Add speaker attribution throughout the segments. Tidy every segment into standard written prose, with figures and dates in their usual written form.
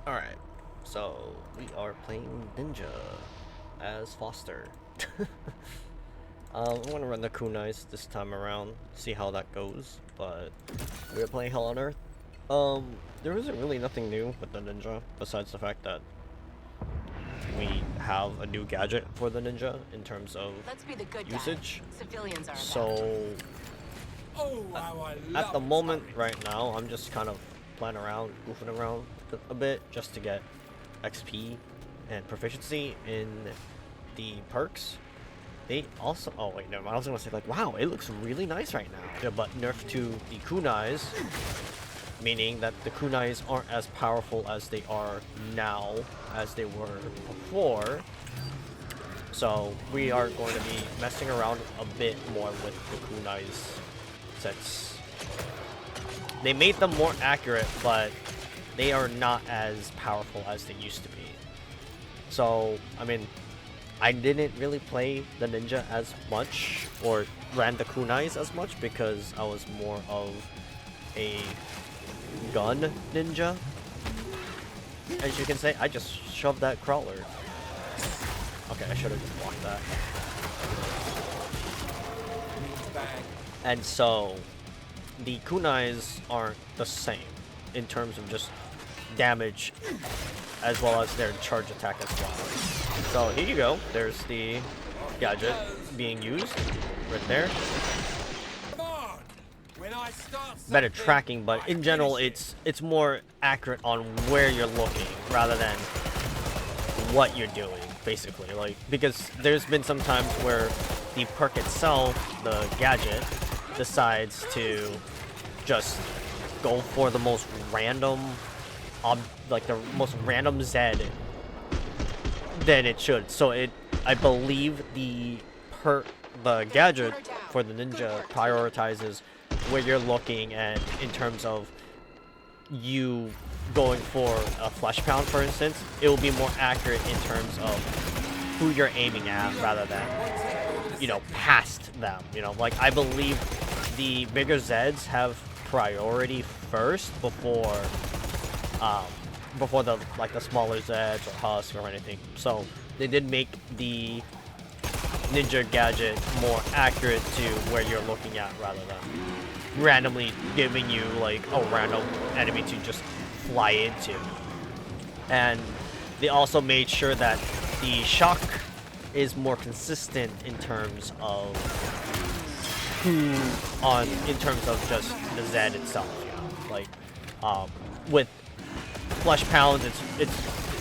Speaker 1: Alright, so we are playing Ninja as Foster. I'm gonna run the kunais this time around, see how that goes, but we're playing Hell on Earth. There isn't really nothing new with the Ninja, besides the fact that we have a new gadget for the Ninja in terms of
Speaker 2: Let's be the good
Speaker 1: usage.
Speaker 2: guy. Civilians are
Speaker 1: So, at the moment right now, I'm just kind of playing around, goofing around a bit, just to get XP and proficiency in the perks. They also, oh wait, no, I was gonna say like, wow, it looks really nice right now. Yeah, but nerf to the kunais, meaning that the kunais aren't as powerful as they are now as they were before. So we are going to be messing around a bit more with the kunais, since they made them more accurate, but they are not as powerful as they used to be. So, I mean, I didn't really play the ninja as much, or ran the kunais as much, because I was more of a gun ninja. As you can say, I just shoved that crawler. Okay, I should have just blocked that. And so, the kunais aren't the same in terms of just damage as well as their charge attack as well. So here you go. There's the gadget being used right there. Better tracking, but in general, it's more accurate on where you're looking rather than what you're doing, basically. Like, because there's been some times where the perk itself, the gadget, decides to just go for the most random, like the most random Z than it should. So I believe the gadget for the ninja prioritizes where you're looking, and in terms of you going for a flesh pound, for instance, it will be more accurate in terms of who you're aiming at rather than, you know, past them. You know, like, I believe the bigger Zeds have priority first before the smaller Zeds or Husk or anything. So they did make the ninja gadget more accurate to where you're looking at rather than randomly giving you like a random enemy to just fly into. And they also made sure that the shock is more consistent in terms of in terms of just the Z itself. You know, like with flesh pounds, it's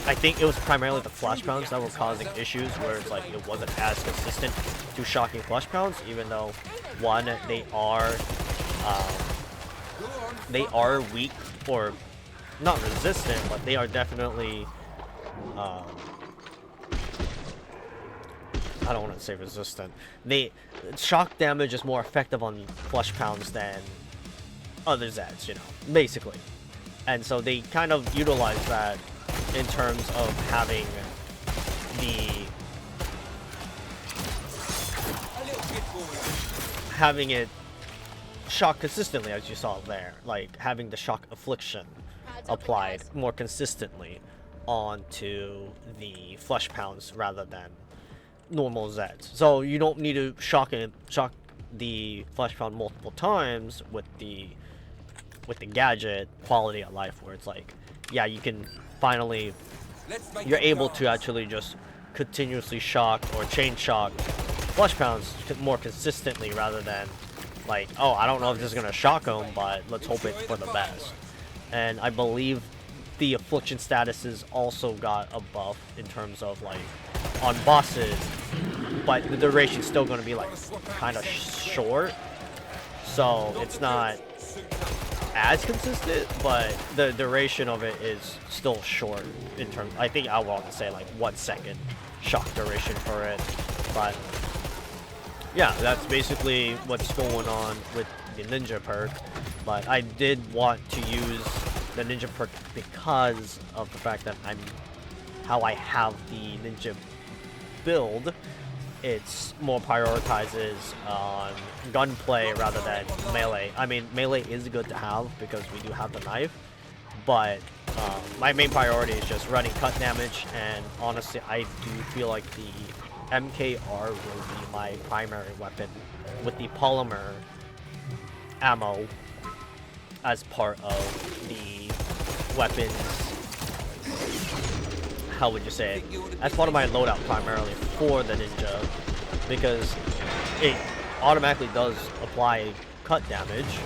Speaker 1: I think it was primarily the flesh pounds that were causing issues, where it's like it wasn't as consistent to shocking flesh pounds, even though one, they are weak, or not resistant, but they are definitely I don't want to say resistant. Shock damage is more effective on flesh pounds than other Zeds, you know, basically. And so they kind of utilize that in terms of having it shock consistently, as you saw there, like having the shock affliction applied more consistently onto the flesh pounds rather than normal Zeds. So you don't need to shock the flesh pound multiple times with the gadget quality of life, where it's like, yeah, you can finally, you're able to actually just continuously shock or chain shock flesh pounds more consistently, rather than like, oh, I don't know if this is gonna shock them, but let's hope it's for the best. And I believe the affliction statuses also got a buff in terms of like on bosses, but the duration's still gonna be like kind of short, so it's not as consistent, but the duration of it is still short in terms. I think I want to say like 1 second shock duration for it, but yeah, that's basically what's going on with the ninja perk. But I did want to use the ninja perk because of the fact that how I have the ninja build. It's more prioritizes on gunplay rather than melee. I mean, melee is good to have because we do have the knife, but My main priority is just running cut damage, and honestly, I do feel like the MKR will be my primary weapon with the polymer ammo as part of the weapons. How would you say it? As part of my loadout primarily for the ninja, because it automatically does apply cut damage,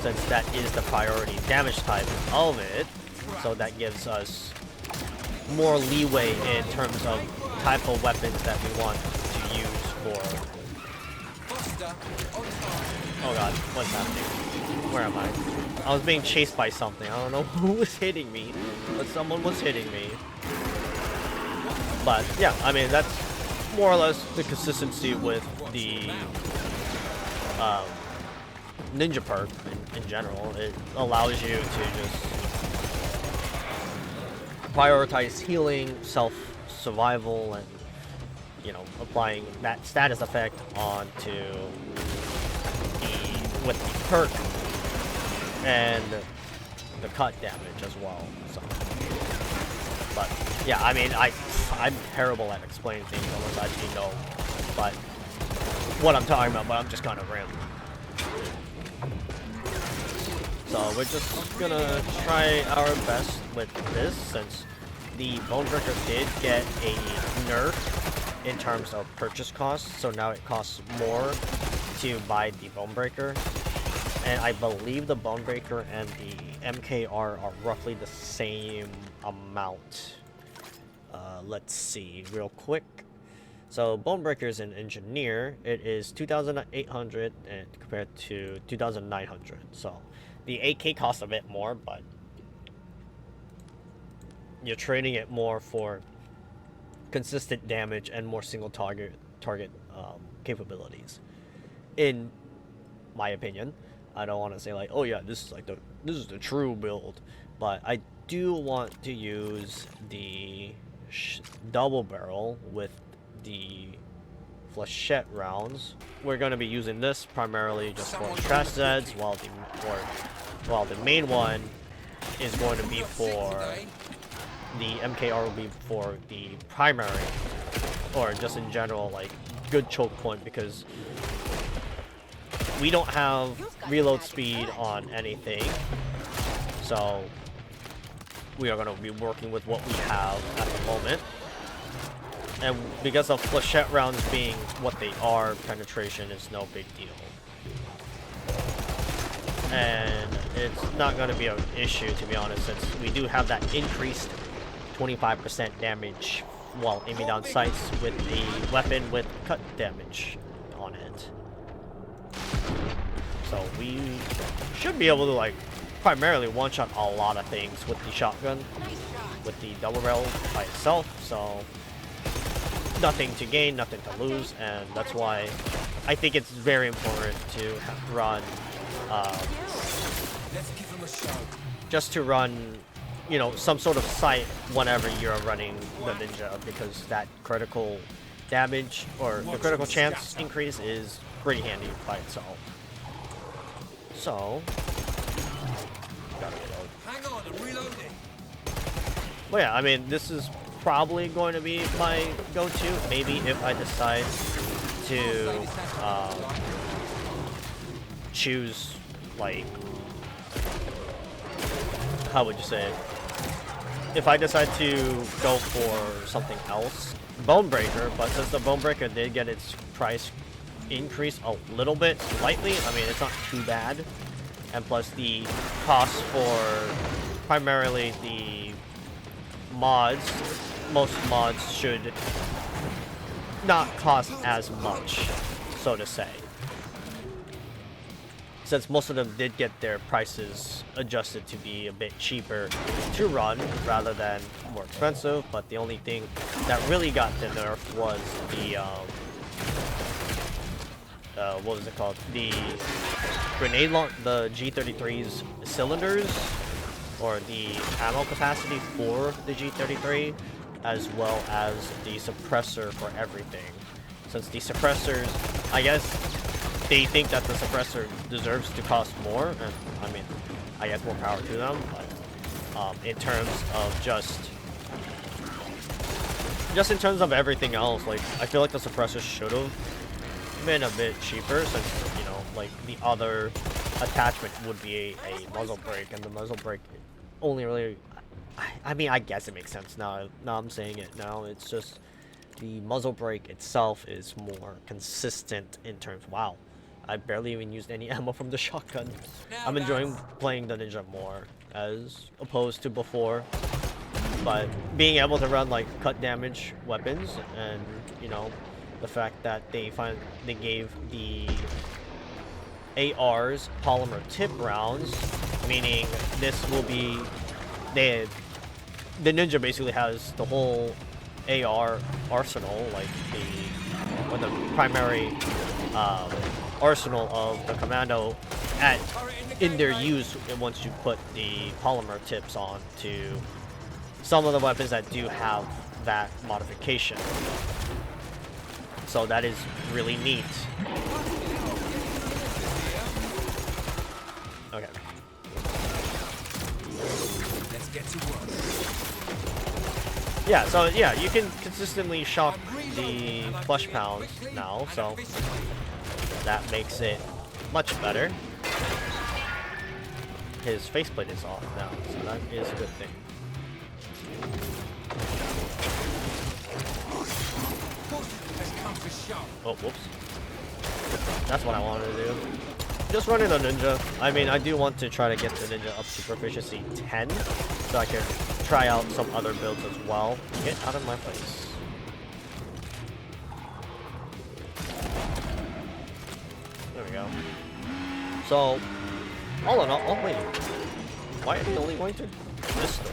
Speaker 1: since that is the priority damage type of it. So that gives us more leeway in terms of type of weapons that we want to use for. Oh god, what's happening? Where am I? I was being chased by something. I don't know who was hitting me, but someone was hitting me. But yeah, I mean, that's more or less the consistency with the ninja perk in general. It allows you to just prioritize healing, self-survival, and, you know, applying that status effect onto with the perk and the cut damage as well. So, but yeah, I mean, I'm terrible at explaining things unless I actually know, but what I'm talking about. But I'm just kind of rambling. So we're just gonna try our best with this, since the Bonebreaker did get a nerf in terms of purchase costs, so now it costs more to buy the Bonebreaker. And I believe the Bonebreaker and the MKR are roughly the same amount. Let's see real quick. So Bonebreaker is an engineer. It is 2,800 and compared to 2,900. So the 8K costs a bit more, but you're trading it more for consistent damage and more single target capabilities. In my opinion, I don't want to say like, oh yeah, this is the true build, but I do want to use the double barrel with the flechette rounds. We're going to be using this primarily just for trash Zeds, while the main one is going to be for the MKR will be for the primary, or just in general, like good choke point, because we don't have reload speed on anything, so we are going to be working with what we have at the moment. And because of flechette rounds being what they are, penetration is no big deal. And it's not going to be an issue, to be honest, since we do have that increased 25% damage while aiming down sights with the weapon with cut damage on it. So we should be able to, like, primarily one-shot a lot of things with the shotgun, with the double barrel by itself. So nothing to gain, nothing to lose, and that's why I think it's very important to run, just to run, you know, some sort of sight whenever you're running the ninja, because that critical damage or the critical chance increase is pretty handy by itself. So, gotta reload. Hang on, I'm reloading. Well, yeah, I mean, this is probably going to be my go-to. Maybe if I decide to choose, like, how would you say it? If I decide to go for something else, Bonebreaker, but since the Bonebreaker did get its price increase a little bit, slightly, I mean, it's not too bad. And plus the cost for primarily the mods, most mods should not cost as much, so to say, since most of them did get their prices adjusted to be a bit cheaper to run rather than more expensive. But the only thing that really got the nerf was the what was it called? The grenade launch, the G33's cylinders, or the ammo capacity for the G33, as well as the suppressor for everything. Since the suppressors, I guess they think that the suppressor deserves to cost more, and I mean, I guess more power to them, but in terms of just in terms of everything else. Like, I feel like the suppressor should have been a bit cheaper, since, you know, like, the other attachment would be a muzzle brake, and the muzzle brake only really, I mean, I guess it makes sense now I'm saying it now. It's just the muzzle brake itself is more consistent in terms. Wow, I barely even used any ammo from the shotgun. I'm enjoying playing the Ninja more as opposed to before, but being able to run like cut damage weapons, and, you know, the fact that they gave the ARs polymer tip rounds, meaning this will be the Ninja basically has the whole AR arsenal, like the primary arsenal of the commando in their use once you put the polymer tips on to some of the weapons that do have that modification. So that is really neat. Okay. Let's get to work. Yeah, so yeah, you can consistently shock the flesh pounds now, so that makes it much better. His faceplate is off now, so that is a good thing. Oh, whoops. That's what I wanted to do. Just running the Ninja. I mean, I do want to try to get the Ninja up to proficiency 10, so I can try out some other builds as well. Get out of my face. There we go. So, all in all, oh wait. Why are they only going to this door?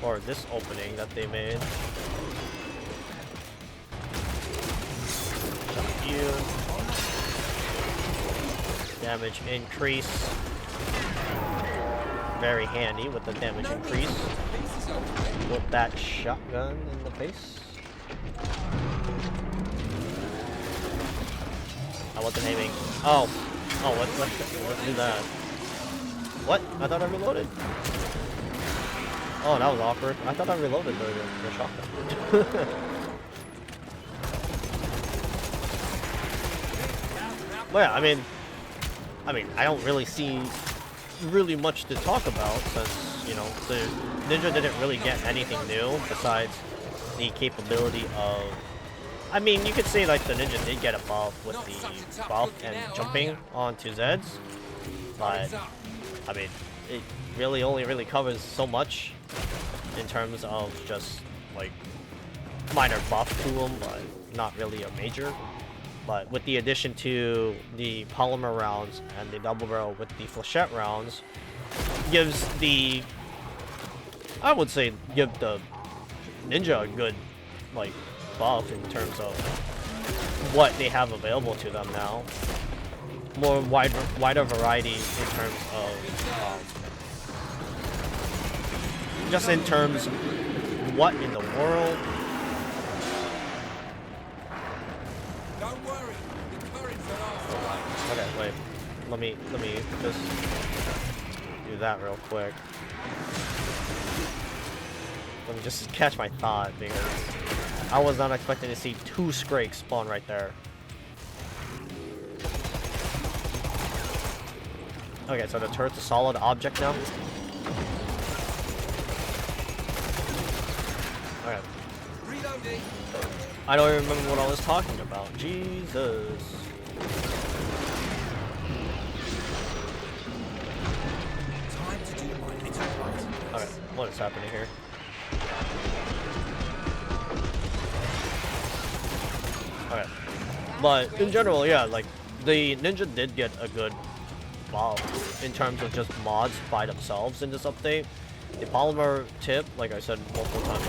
Speaker 1: Or this opening that they made? Shot you. Damage increase. Very handy with the damage increase. With that shotgun in the face. I wasn't aiming. Oh. Oh, let's do that. What? I thought I reloaded. Oh, that was awkward. I thought I reloaded the shotgun. Well, yeah, I mean, I don't really see really much to talk about, since, you know, the Ninja didn't really get anything new besides the capability of, I mean, you could say like the Ninja did get a buff with the buff and jumping onto Zeds, but I mean, it really only covers so much in terms of just like minor buff to him, but not really a major. But with the addition to the polymer rounds and the double barrel with the flechette rounds, gives the, I would say, give the Ninja a good like buff in terms of what they have available to them now. More wider variety in terms of just in terms of what in the world. Okay, wait. Let me just do that real quick. Let me just catch my thought, because I was not expecting to see 2 Scrakes spawn right there. Okay, so the turret's a solid object now. Okay. I don't even remember what I was talking about. Jesus. Okay, what is happening here? Okay. But in general, yeah, like the Ninja did get a good buff in terms of just mods by themselves in this update. The polymer tip, like I said multiple times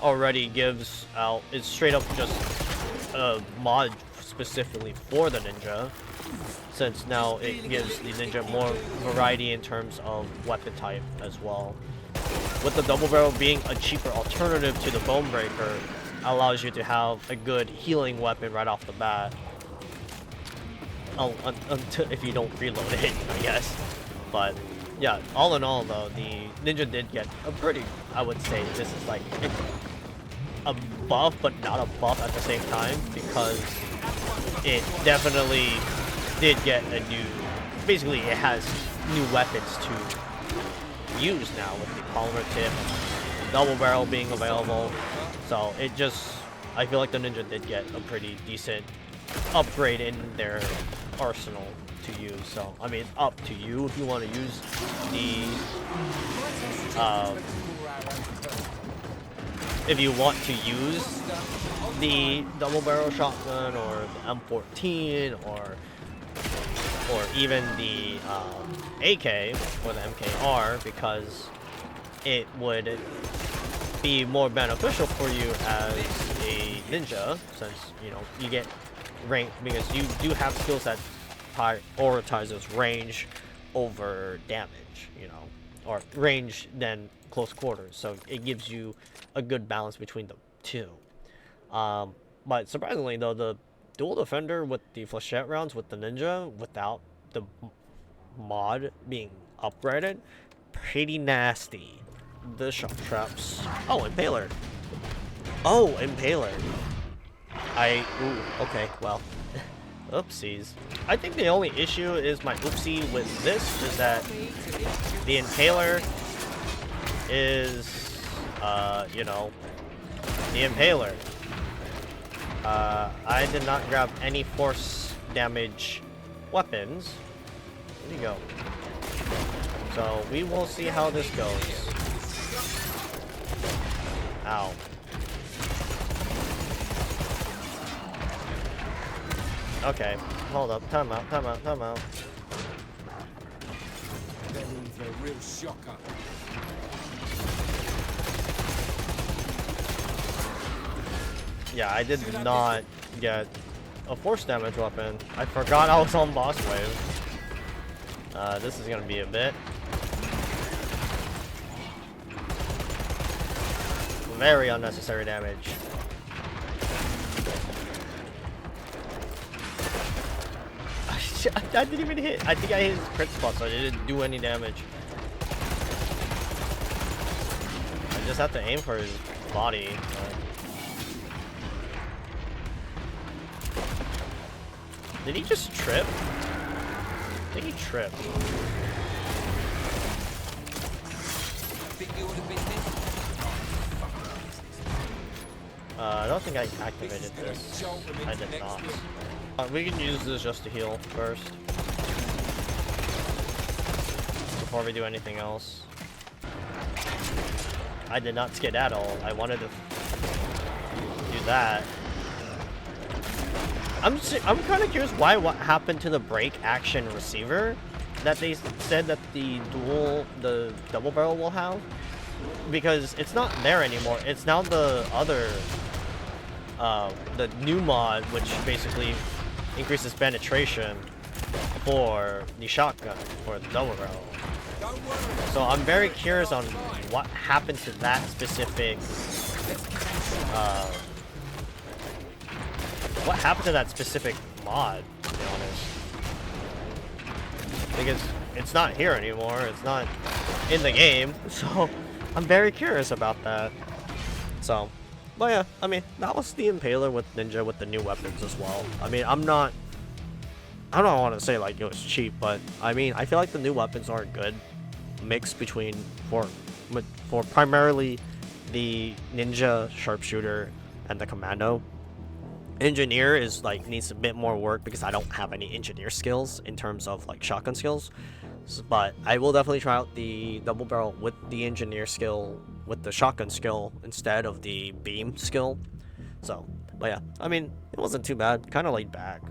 Speaker 1: already gives out, it's straight up just a mod specifically for the Ninja, since now it gives the Ninja more variety in terms of weapon type as well. With the double barrel being a cheaper alternative to the bone breaker, allows you to have a good healing weapon right off the bat. Until if you don't reload it, I guess. But Yeah, all in all though, the ninja did get a pretty, I would say this is like a buff, but not a buff at the same time, because it definitely did get a new, basically it has new weapons to use now with the polymer tip and double barrel being available. So it just, I feel like the ninja did get a pretty decent upgrade in their arsenal to use. So I mean, it's up to you if you want to use the if you want to use the double barrel shotgun or the M14 or even the AK or the MKR, because it would be more beneficial for you as a ninja, since you know you get rank, because you do have skills that prioritizes range over damage, you know, or range then close quarters. So it gives you a good balance between the two. But surprisingly though, the dual defender with the flechette rounds with the ninja without the mod being upgraded, pretty nasty. The shock traps. Oh, impaler. Oh, impaler. Ooh, okay, well. Oopsies. I think the only issue is my oopsie with this is that the impaler is, you know, the impaler. I did not grab any force damage weapons. Where'd he go? So we will see how this goes. Ow. Okay, hold up. Time out, time out, time out.
Speaker 2: That is a real shocker.
Speaker 1: Yeah, I did not get a force damage weapon. I forgot I was on boss wave. This is gonna be a bit. Very unnecessary damage. I didn't even hit. I think I hit his crit spot, so I didn't do any damage. I just have to aim for his body. Did he just trip? I think he tripped. I don't think I activated this. I did not. We can use this just to heal first, before we do anything else. I did not skedaddle. I wanted to do that. I'm kind of curious what happened to the break action receiver that they said that the double barrel will have, because it's not there anymore. It's now the other the new mod, which basically increases penetration for the shotgun, for the double barrel. So I'm very curious on what happened to that specific mod, to be honest. Because it's not here anymore, it's not in the game, so I'm very curious about that. So, but yeah, I mean, that was the Impaler with Ninja with the new weapons as well. I mean, I don't want to say like it was cheap, but I mean, I feel like the new weapons are a good mix between for primarily the Ninja Sharpshooter and the Commando. Engineer is like needs a bit more work because I don't have any engineer skills in terms of like shotgun skills, but I will definitely try out the double barrel with the engineer skill with the shotgun skill instead of the beam skill. So, but yeah, I mean, it wasn't too bad, kind of laid back.